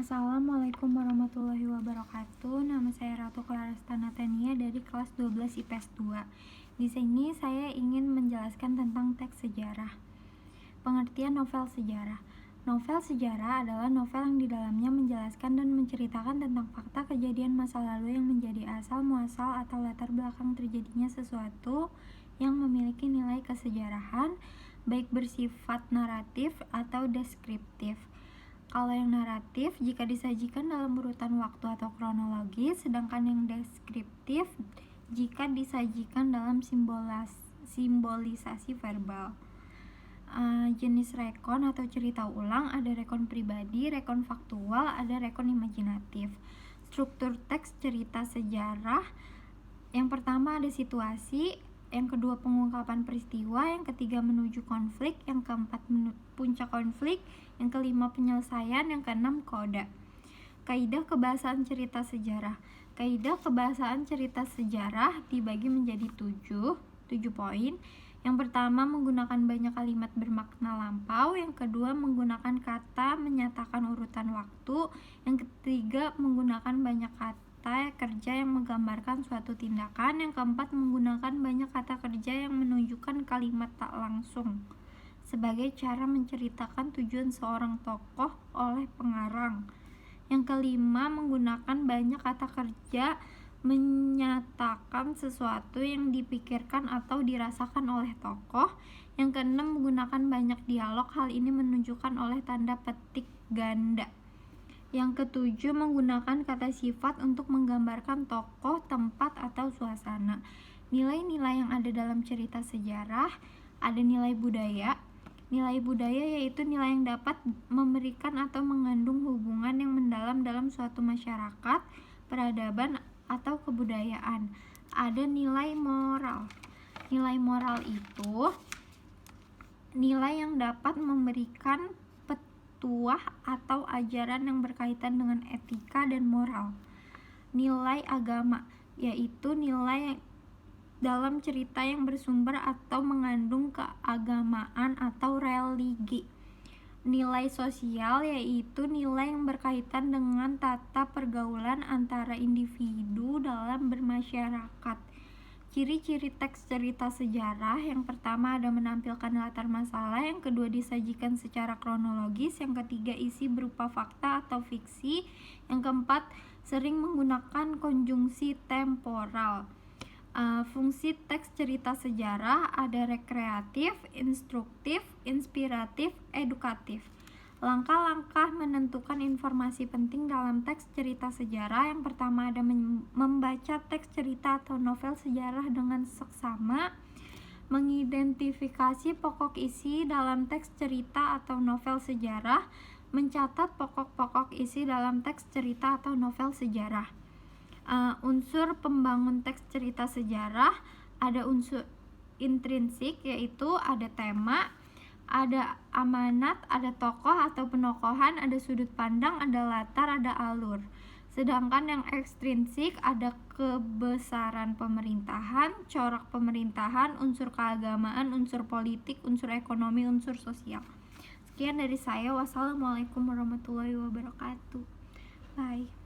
Assalamualaikum warahmatullahi wabarakatuh. Nama saya Ratu Claresta Natania dari kelas 12 IPS 2. Di sini saya ingin menjelaskan tentang teks sejarah. Pengertian novel sejarah. Novel sejarah adalah novel yang di dalamnya menjelaskan dan menceritakan tentang fakta kejadian masa lalu yang menjadi asal muasal atau latar belakang terjadinya sesuatu yang memiliki nilai kesejarahan, baik bersifat naratif atau deskriptif. Kalau yang naratif jika disajikan dalam urutan waktu atau kronologi, sedangkan yang deskriptif jika disajikan dalam simbolisasi verbal. Jenis rekon atau cerita ulang ada rekon pribadi, rekon faktual, ada rekon imajinatif. Struktur teks cerita sejarah, yang pertama ada situasi, yang kedua pengungkapan peristiwa, yang ketiga menuju konflik, yang keempat puncak konflik, yang kelima penyelesaian, yang keenam koda. Kaidah kebahasaan cerita sejarah. Kaidah kebahasaan cerita sejarah dibagi menjadi 7 poin. Yang pertama menggunakan banyak kalimat bermakna lampau, yang kedua menggunakan kata menyatakan urutan waktu, yang ketiga menggunakan banyak kata kerja yang menggambarkan suatu tindakan, yang keempat menggunakan banyak kata kerja yang menunjukkan kalimat tak langsung sebagai cara menceritakan tujuan seorang tokoh oleh pengarang. Yang kelima menggunakan banyak kata kerja menyatakan sesuatu yang dipikirkan atau dirasakan oleh tokoh. Yang keenam menggunakan banyak dialog, hal ini menunjukkan oleh tanda petik ganda. Yang ketujuh menggunakan kata sifat untuk menggambarkan tokoh, tempat, atau suasana. Nilai-nilai yang ada dalam cerita sejarah ada nilai budaya. Nilai budaya yaitu nilai yang dapat memberikan atau mengandung hubungan yang mendalam dalam suatu masyarakat, peradaban, atau kebudayaan. Ada nilai moral. Nilai moral itu nilai yang dapat memberikan petuah atau ajaran yang berkaitan dengan etika dan moral. Nilai agama yaitu nilai dalam cerita yang bersumber atau mengandung keagamaan atau religi. Nilai sosial yaitu nilai yang berkaitan dengan tata pergaulan antara individu dalam bermasyarakat. Ciri-ciri teks cerita sejarah, yang pertama ada menampilkan latar masalah, yang kedua disajikan secara kronologis, yang ketiga isi berupa fakta atau fiksi, yang keempat sering menggunakan konjungsi temporal. Fungsi teks cerita sejarah ada rekreatif, instruktif, inspiratif, edukatif. Langkah-langkah menentukan informasi penting dalam teks cerita sejarah, yang pertama ada membaca teks cerita atau novel sejarah dengan seksama, mengidentifikasi pokok isi dalam teks cerita atau novel sejarah, mencatat pokok-pokok isi dalam teks cerita atau novel sejarah. Unsur pembangun teks cerita sejarah ada unsur intrinsik yaitu ada tema, ada amanat, ada tokoh atau penokohan, ada sudut pandang, ada latar, ada alur. Sedangkan yang ekstrinsik ada kebesaran pemerintahan, corak pemerintahan, unsur keagamaan, unsur politik, unsur ekonomi, unsur sosial. Sekian dari saya. Wassalamualaikum warahmatullahi wabarakatuh. Bye.